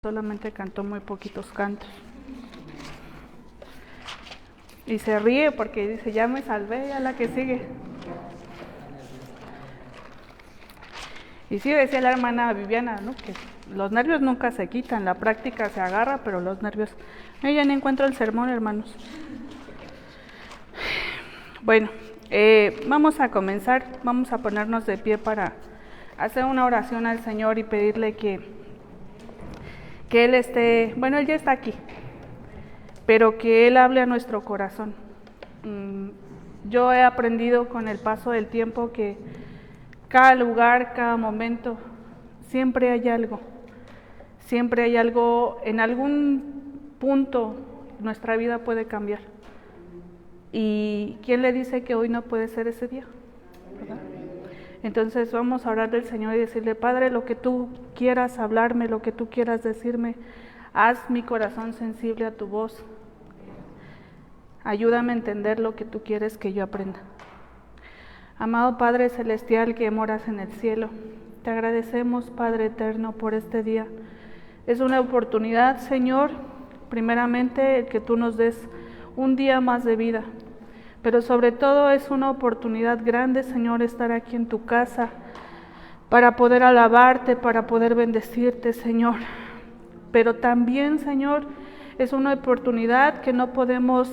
Solamente cantó muy poquitos cantos. Y se ríe porque dice, ya me salvé, ya la que sigue. Y sí decía la hermana Viviana, ¿no?, que los nervios nunca se quitan, la práctica se agarra, pero los nervios... Ya no encuentro el sermón, hermanos. Bueno, vamos a comenzar, vamos a ponernos de pie para hacer una oración al Señor y pedirle que Él esté, bueno, Él ya está aquí, pero que Él hable a nuestro corazón. Yo he aprendido con el paso del tiempo que cada lugar, cada momento, siempre hay algo, en algún punto nuestra vida puede cambiar. ¿Y quién le dice que hoy no puede ser ese día? ¿Verdad? Entonces vamos a orar del Señor y decirle, Padre, lo que tú quieras hablarme, lo que tú quieras decirme, haz mi corazón sensible a tu voz. Ayúdame a entender lo que tú quieres que yo aprenda. Amado Padre Celestial que moras en el cielo, te agradecemos, Padre eterno, por este día. Es una oportunidad, Señor, primeramente el que tú nos des un día más de vida, pero sobre todo es una oportunidad grande, Señor, estar aquí en tu casa para poder alabarte, para poder bendecirte, Señor. Pero también, Señor, es una oportunidad que no podemos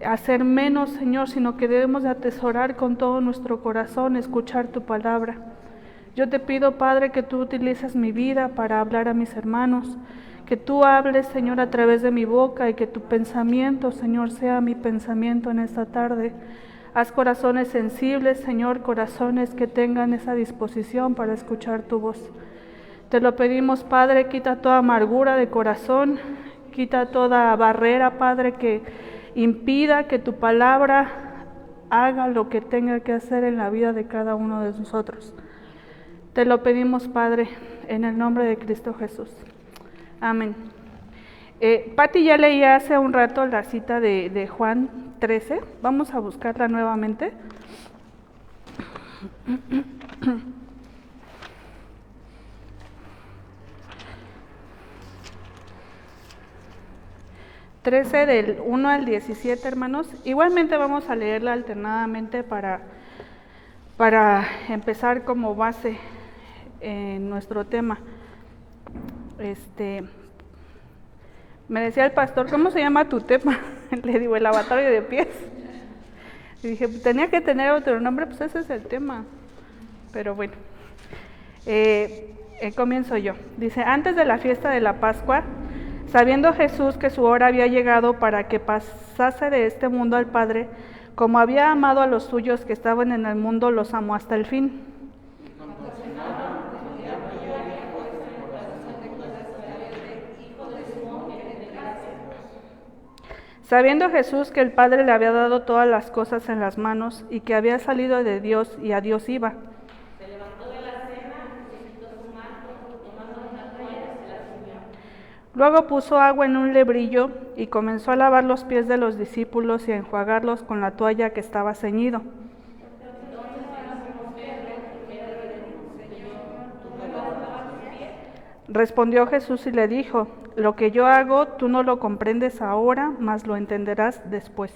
hacer menos, Señor, sino que debemos de atesorar con todo nuestro corazón, escuchar tu palabra. Yo te pido, Padre, que tú utilices mi vida para hablar a mis hermanos, que tú hables, Señor, a través de mi boca y que tu pensamiento, Señor, sea mi pensamiento en esta tarde. Haz corazones sensibles, Señor, corazones que tengan esa disposición para escuchar tu voz. Te lo pedimos, Padre, quita toda amargura de corazón, quita toda barrera, Padre, que impida que tu palabra haga lo que tenga que hacer en la vida de cada uno de nosotros. Te lo pedimos, Padre, en el nombre de Cristo Jesús. Amén. Pati ya leí hace un rato la cita de Juan 13. Vamos a buscarla nuevamente. ...13 del 1 al 17, hermanos. Igualmente vamos a leerla alternadamente para empezar como base en nuestro tema. Me decía el pastor, ¿cómo se llama tu tema? Le digo, el lavatorio de pies. Y dije, tenía que tener otro nombre, pues ese es el tema. Pero bueno, comienzo yo. Dice, antes de la fiesta de la Pascua, sabiendo Jesús que su hora había llegado para que pasase de este mundo al Padre, como había amado a los suyos que estaban en el mundo, los amó hasta el fin. Sabiendo Jesús que el Padre le había dado todas las cosas en las manos y que había salido de Dios y a Dios iba. Se levantó de la cena, se quitó su manto, tomando una toalla se la ciñó. Luego puso agua en un lebrillo y comenzó a lavar los pies de los discípulos y a enjuagarlos con la toalla que estaba ceñido. Respondió Jesús y le dijo, lo que yo hago tú no lo comprendes ahora, mas lo entenderás después.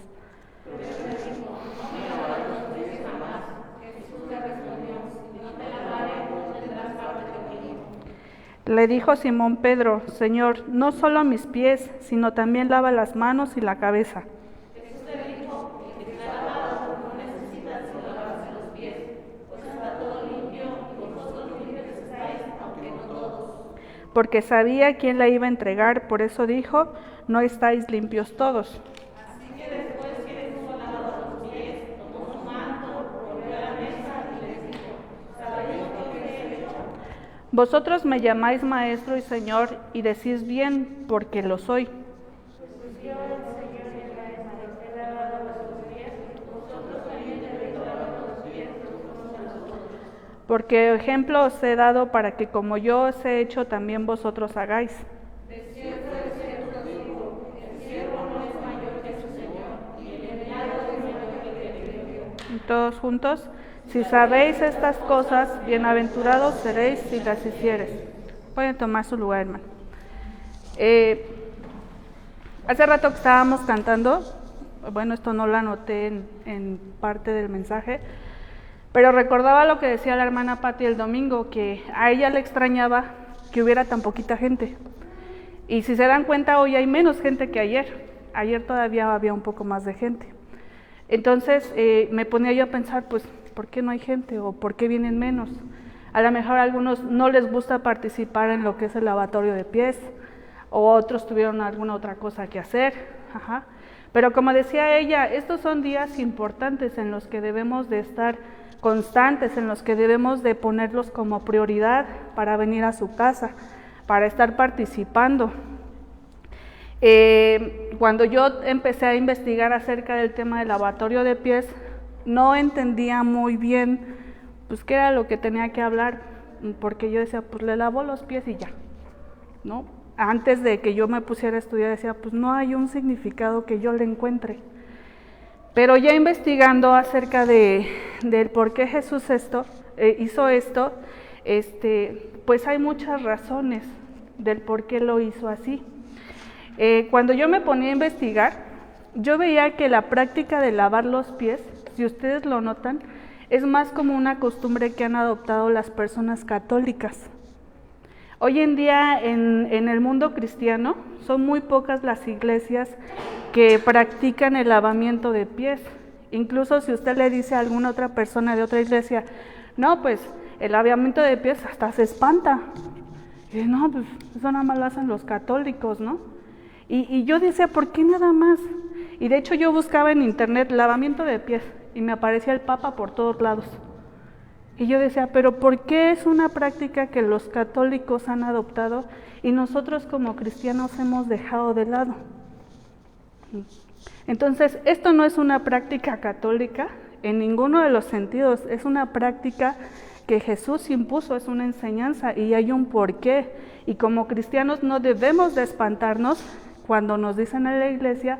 Le dijo Simón Pedro, Señor, no solo mis pies, sino también lava las manos y la cabeza. Jesús le dijo, el que está lavado no necesita sino lavarse los pies, pues está todo limpio y vosotros limpios estáis, aunque no todos. Porque sabía quién la iba a entregar, por eso dijo, no estáis limpios todos. Así que después que Jesús ha lavado los pies, tomó su manto, volvió a la mesa y les dijo, ¿sabéis lo que he hecho? Vosotros me llamáis maestro y señor, y decís bien, porque lo soy. Porque ejemplo os he dado para que como yo os he hecho, también vosotros hagáis. De cierto digo, el siervo no es mayor que su señor, y el enviado es mayor que el que le envió. Y todos juntos, si sabéis estas cosas, bienaventurados seréis si las hiciereis. Pueden tomar su lugar, hermano. Hace rato que estábamos cantando, bueno, esto no lo anoté en parte del mensaje, pero recordaba lo que decía la hermana Patti el domingo, que a ella le extrañaba que hubiera tan poquita gente. Y si se dan cuenta, hoy hay menos gente que ayer. Ayer todavía había un poco más de gente. Entonces me ponía yo a pensar, pues, ¿por qué no hay gente? ¿O por qué vienen menos? A lo mejor a algunos no les gusta participar en lo que es el lavatorio de pies, o otros tuvieron alguna otra cosa que hacer. Ajá. Pero como decía ella, estos son días importantes en los que debemos de estar constantes, en los que debemos de ponerlos como prioridad para venir a su casa, para estar participando. Cuando yo empecé a investigar acerca del tema del lavatorio de pies, no entendía muy bien pues qué era lo que tenía que hablar, porque yo decía, pues le lavo los pies y ya, ¿no? Antes de que yo me pusiera a estudiar decía, pues no hay un significado que yo le encuentre. Pero ya investigando acerca del por qué Jesús hizo esto, pues hay muchas razones del por qué lo hizo así. Cuando yo me ponía a investigar, yo veía que la práctica de lavar los pies, si ustedes lo notan, es más como una costumbre que han adoptado las personas católicas. Hoy en día en el mundo cristiano son muy pocas las iglesias que practican el lavamiento de pies. Incluso si usted le dice a alguna otra persona de otra iglesia, no, pues el lavamiento de pies hasta se espanta. Y no, pues eso nada más lo hacen los católicos, ¿no? Y yo decía, ¿por qué nada más? Y de hecho yo buscaba en internet lavamiento de pies y me aparecía el Papa por todos lados. Y yo decía, ¿pero por qué es una práctica que los católicos han adoptado y nosotros como cristianos hemos dejado de lado? Entonces, esto no es una práctica católica en ninguno de los sentidos, es una práctica que Jesús impuso, es una enseñanza y hay un porqué. Y como cristianos no debemos de espantarnos cuando nos dicen en la iglesia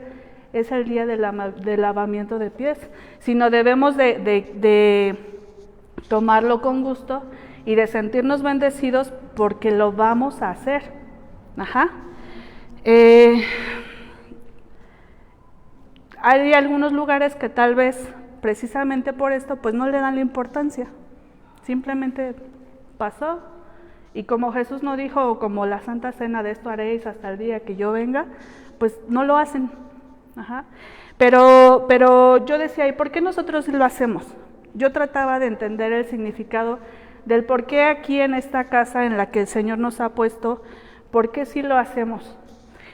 es el día de lavamiento de pies, sino debemos de tomarlo con gusto y de sentirnos bendecidos porque lo vamos a hacer. Ajá. Hay algunos lugares que tal vez precisamente por esto pues no le dan la importancia, simplemente pasó y como Jesús no dijo, como la Santa Cena, de esto haréis hasta el día que yo venga, pues no lo hacen. Ajá. Pero yo decía, ¿y por qué nosotros lo hacemos? Yo trataba de entender el significado del por qué aquí en esta casa en la que el Señor nos ha puesto, por qué sí lo hacemos.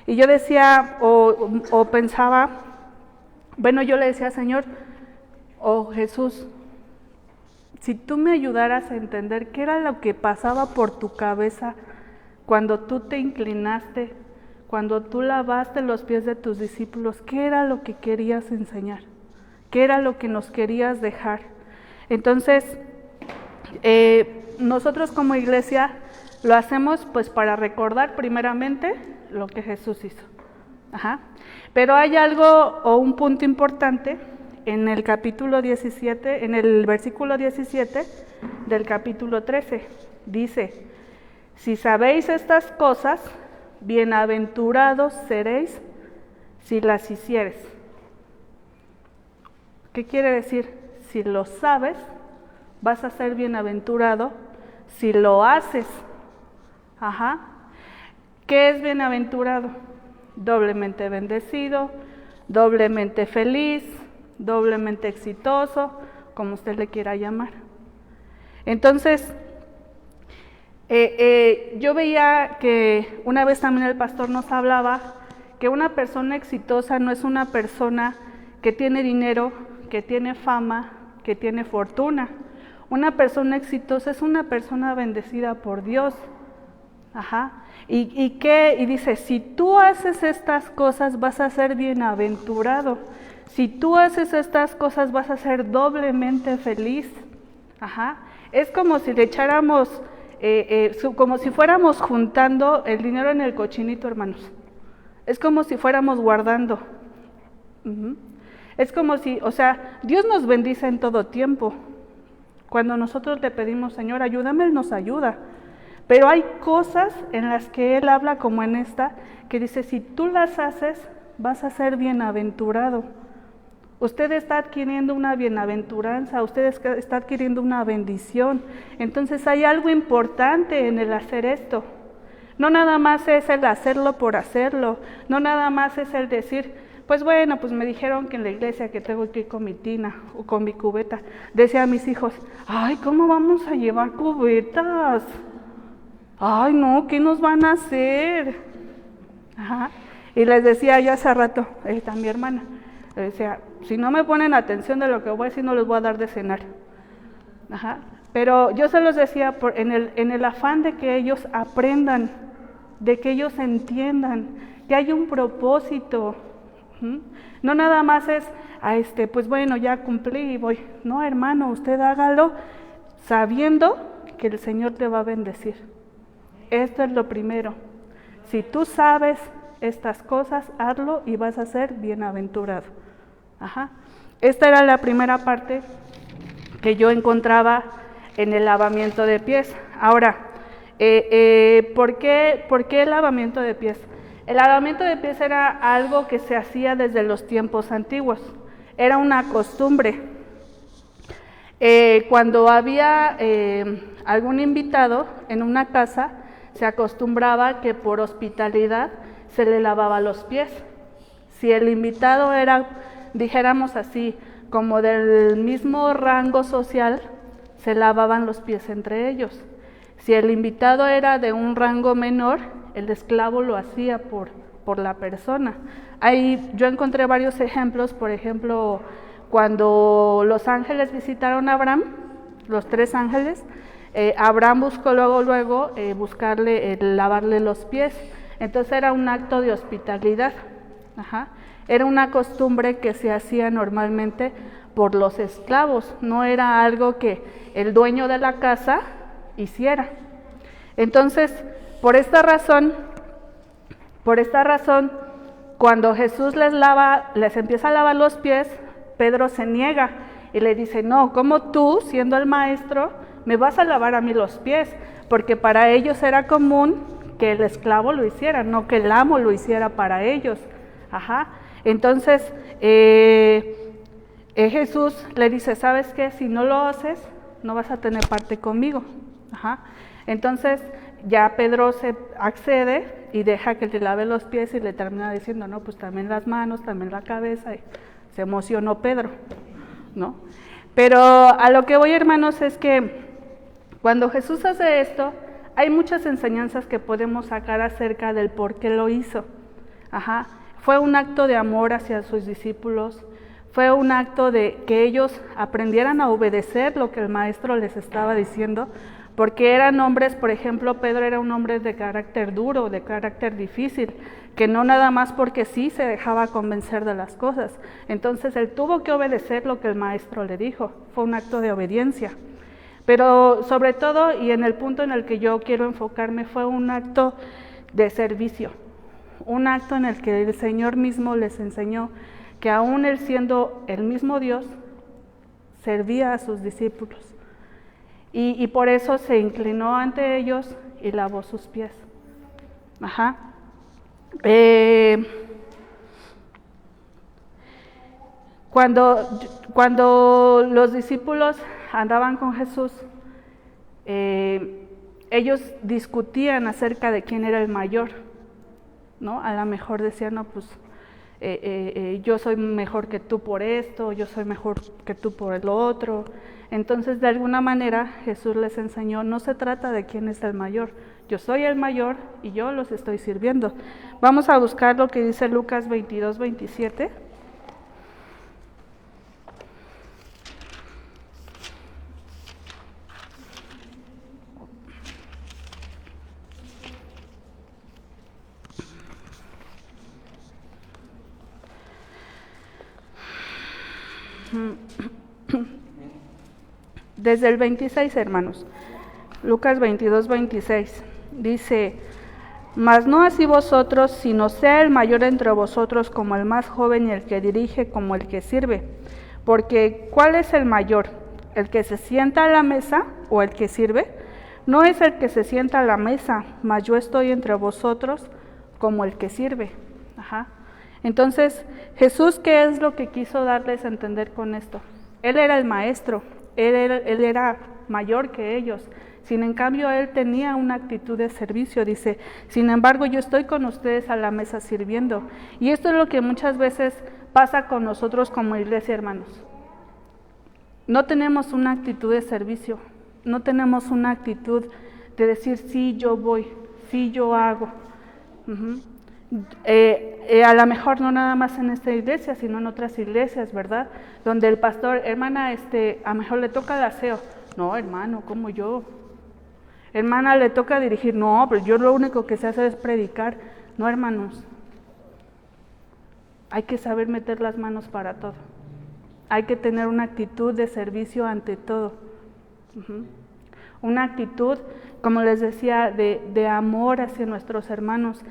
Y yo decía o pensaba, bueno, yo le decía, Señor, Jesús, si tú me ayudaras a entender qué era lo que pasaba por tu cabeza cuando tú te inclinaste, cuando tú lavaste los pies de tus discípulos, ¿qué era lo que querías enseñar? ¿Qué era lo que nos querías dejar? Entonces, nosotros como iglesia lo hacemos pues para recordar primeramente lo que Jesús hizo. Ajá. Pero hay algo o un punto importante en el capítulo 17, en el versículo 17 del capítulo 13. Dice, si sabéis estas cosas, bienaventurados seréis si las hicieres. ¿Qué quiere decir? Si lo sabes, vas a ser bienaventurado si lo haces. Ajá. ¿Qué es bienaventurado? Doblemente bendecido, doblemente feliz, doblemente exitoso, como usted le quiera llamar. Entonces, yo veía que una vez también el pastor nos hablaba que una persona exitosa no es una persona que tiene dinero, que tiene fama, que tiene fortuna. Una persona exitosa es una persona bendecida por Dios. Ajá. Y dice, si tú haces estas cosas vas a ser bienaventurado. Si tú haces estas cosas vas a ser doblemente feliz. Ajá. Es como si le echáramos, como si fuéramos juntando el dinero en el cochinito, hermanos. Es como si fuéramos guardando. Es como si, o sea, Dios nos bendice en todo tiempo. Cuando nosotros le pedimos, Señor, ayúdame, Él nos ayuda. Pero hay cosas en las que él habla, como en esta, que dice, si tú las haces, vas a ser bienaventurado. Usted está adquiriendo una bienaventuranza, usted está adquiriendo una bendición. Entonces hay algo importante en el hacer esto. No nada más es el hacerlo por hacerlo, no nada más es el decir, pues bueno, pues me dijeron que en la iglesia que tengo que ir con mi tina o con mi cubeta. Decía a mis hijos, ay, ¿cómo vamos a llevar cubetas? Ay, no, ¿qué nos van a hacer? Ajá. Y les decía yo hace rato, a mi hermana, le decía, si no me ponen atención de lo que voy a decir, no les voy a dar de cenar. Ajá. Pero yo se los decía en el afán de que ellos aprendan, de que ellos entiendan, que hay un propósito. No nada más es, pues bueno, ya cumplí y voy. No, hermano, usted hágalo sabiendo que el Señor te va a bendecir. Esto es lo primero. Si tú sabes estas cosas, hazlo y vas a ser bienaventurado. Ajá. Esta era la primera parte que yo encontraba en el lavamiento de pies. Ahora, ¿por qué el lavamiento de pies? El lavamiento de pies era algo que se hacía desde los tiempos antiguos. Era una costumbre. Cuando había algún invitado en una casa, se acostumbraba que por hospitalidad se le lavaba los pies. Si el invitado era, dijéramos así, como del mismo rango social, se lavaban los pies entre ellos. Si el invitado era de un rango menor, el esclavo lo hacía por la persona. Ahí yo encontré varios ejemplos, por ejemplo, cuando los ángeles visitaron a Abraham, los 3 ángeles, Abraham buscó luego buscarle, lavarle los pies. Entonces era un acto de hospitalidad. Ajá. Era una costumbre que se hacía normalmente por los esclavos, no era algo que el dueño de la casa hiciera. Entonces, por esta razón, cuando Jesús les empieza a lavar los pies, Pedro se niega y le dice, no, ¿cómo tú, siendo el maestro, me vas a lavar a mí los pies? Porque para ellos era común que el esclavo lo hiciera, no que el amo lo hiciera para ellos. Ajá. Entonces, Jesús le dice, ¿sabes qué? Si no lo haces, no vas a tener parte conmigo. Ajá. Entonces, ya Pedro se accede y deja que le lave los pies y le termina diciendo, no, pues también las manos, también la cabeza. Y se emocionó Pedro, ¿no? Pero a lo que voy, hermanos, es que cuando Jesús hace esto, hay muchas enseñanzas que podemos sacar acerca del por qué lo hizo. Ajá. Fue un acto de amor hacia sus discípulos, fue un acto de que ellos aprendieran a obedecer lo que el maestro les estaba diciendo, porque eran hombres, por ejemplo, Pedro era un hombre de carácter duro, de carácter difícil, que no nada más porque sí se dejaba convencer de las cosas. Entonces él tuvo que obedecer lo que el maestro le dijo, fue un acto de obediencia. Pero sobre todo, y en el punto en el que yo quiero enfocarme, fue un acto de servicio. Un acto en el que el Señor mismo les enseñó que aún Él siendo el mismo Dios, servía a sus discípulos. Y por eso se inclinó ante ellos y lavó sus pies. Ajá. Cuando los discípulos andaban con Jesús, ellos discutían acerca de quién era el mayor, ¿no? A lo mejor decían, no, pues yo soy mejor que tú por esto, yo soy mejor que tú por el otro. Entonces, de alguna manera, Jesús les enseñó, no se trata de quién es el mayor, yo soy el mayor y yo los estoy sirviendo. Vamos a buscar lo que dice Lucas 22, 27. Desde el 26, hermanos, Lucas 22, 26, dice, mas no así vosotros, sino sea el mayor entre vosotros como el más joven y el que dirige como el que sirve. Porque, ¿cuál es el mayor? ¿El que se sienta a la mesa o el que sirve? no es el que se sienta a la mesa, mas yo estoy entre vosotros como el que sirve. Ajá. Entonces, Jesús, ¿qué es lo que quiso darles a entender con esto? Él era el maestro, él era mayor que ellos. Sin en cambio, él tenía una actitud de servicio. Dice, sin embargo, yo estoy con ustedes a la mesa sirviendo. Y esto es lo que muchas veces pasa con nosotros como iglesia, hermanos. No tenemos una actitud de servicio, no tenemos una actitud de decir, sí, yo voy, sí, yo hago. A lo mejor no nada más en esta iglesia, sino en otras iglesias, ¿verdad? Donde el pastor, hermana, a lo mejor le toca el aseo. No, hermano, ¿cómo yo? Hermana, le toca dirigir. No, pero yo lo único que sé hacer es predicar. No, hermanos. Hay que saber meter las manos para todo. Hay que tener una actitud de servicio ante todo. Una actitud, como les decía, de amor hacia nuestros hermanos.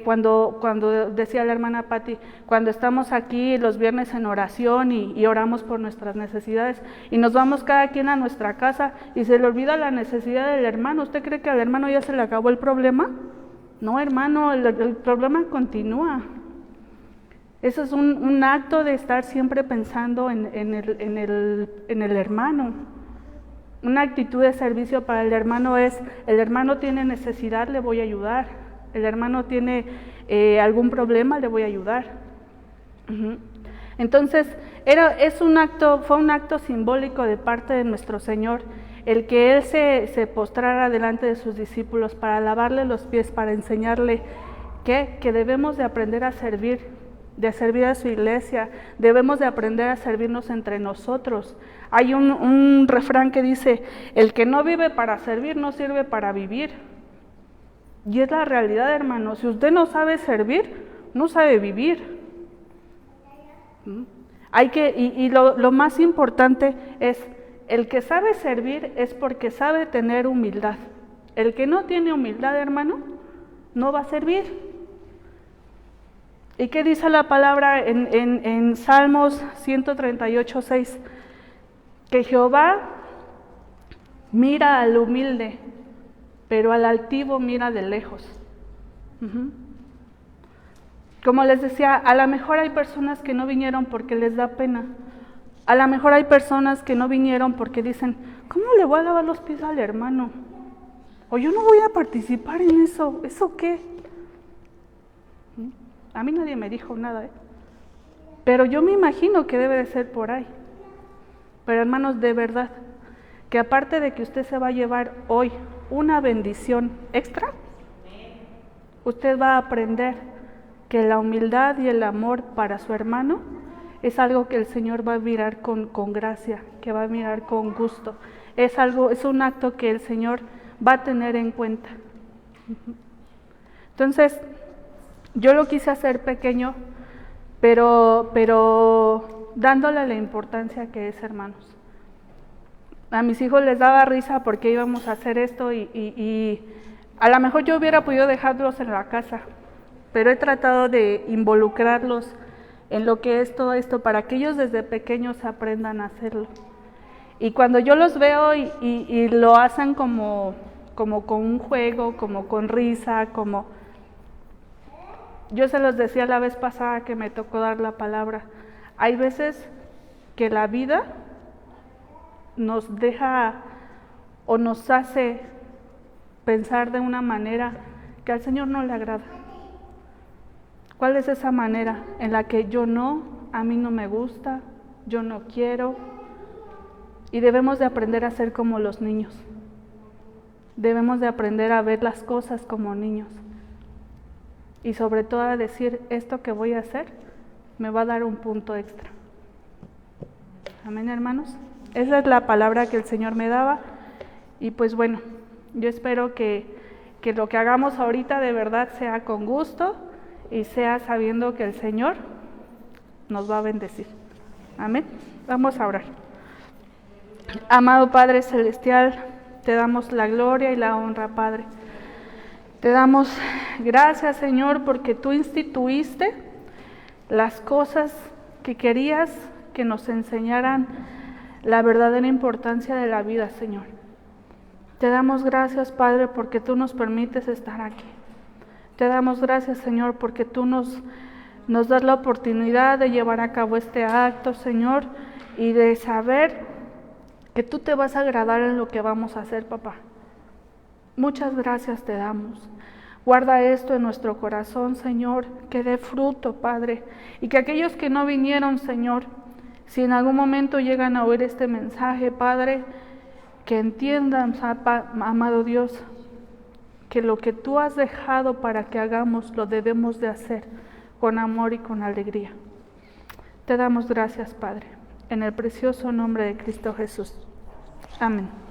Cuando decía la hermana Patti, cuando estamos aquí los viernes en oración y oramos por nuestras necesidades y nos vamos cada quien a nuestra casa y se le olvida la necesidad del hermano, ¿usted cree que al hermano ya se le acabó el problema? No, hermano, el problema continúa. Eso es un acto de estar siempre pensando en el hermano. Una actitud de servicio para el hermano es, el hermano tiene necesidad, le voy a ayudar. El hermano tiene algún problema, le voy a ayudar. Entonces, fue un acto simbólico de parte de nuestro Señor, el que Él se postrara delante de sus discípulos para lavarle los pies, para enseñarle que debemos de aprender a servir a su iglesia, debemos de aprender a servirnos entre nosotros. Hay un refrán que dice, el que no vive para servir, no sirve para vivir. Y es la realidad, hermano. Si usted no sabe servir, no sabe vivir. Lo más importante es, el que sabe servir es porque sabe tener humildad. El que no tiene humildad, hermano, no va a servir. ¿Y qué dice la palabra en Salmos 138:6? Que Jehová mira al humilde, pero al altivo mira de lejos. Como les decía, a lo mejor hay personas que no vinieron porque les da pena. A lo mejor hay personas que no vinieron porque dicen, ¿cómo le voy a lavar los pies al hermano? O yo no voy a participar en eso. ¿Eso qué? A mí nadie me dijo nada, pero yo me imagino que debe de ser por ahí. Pero hermanos, de verdad, que aparte de que usted se va a llevar hoy una bendición extra, usted va a aprender que la humildad y el amor para su hermano es algo que el Señor va a mirar con gracia, que va a mirar con gusto. Es un acto que el Señor va a tener en cuenta. Entonces, yo lo quise hacer pequeño, pero dándole la importancia que es, hermanos. A mis hijos les daba risa porque íbamos a hacer esto y a lo mejor yo hubiera podido dejarlos en la casa, pero he tratado de involucrarlos en lo que es todo esto para que ellos desde pequeños aprendan a hacerlo. Y cuando yo los veo y lo hacen como con un juego, como con risa, yo se los decía la vez pasada que me tocó dar la palabra, hay veces que la vida nos deja o nos hace pensar de una manera que al Señor no le agrada. ¿Cuál es esa manera en la que a mí no me gusta, yo no quiero? Y debemos de aprender a ser como los niños. Debemos de aprender a ver las cosas como niños. Y sobre todo a decir, esto que voy a hacer me va a dar un punto extra. Amén, hermanos. Esa es la palabra que el Señor me daba. Y pues bueno, yo espero que lo que hagamos ahorita de verdad sea con gusto y sea sabiendo que el Señor nos va a bendecir. Amén. Vamos a orar. Amado Padre Celestial, te damos la gloria y la honra, Padre. Te damos gracias, Señor, porque tú instituiste las cosas que querías que nos enseñaran la verdadera importancia de la vida, Señor. Te damos gracias, Padre, porque tú nos permites estar aquí. Te damos gracias, Señor, porque tú nos das la oportunidad de llevar a cabo este acto, Señor, y de saber que tú te vas a agradar en lo que vamos a hacer, papá. Muchas gracias te damos. Guarda esto en nuestro corazón, Señor, que dé fruto, Padre, y que aquellos que no vinieron, Señor, si en algún momento llegan a oír este mensaje, Padre, que entiendan, amado Dios, que lo que tú has dejado para que hagamos, lo debemos de hacer con amor y con alegría. Te damos gracias, Padre, en el precioso nombre de Cristo Jesús. Amén.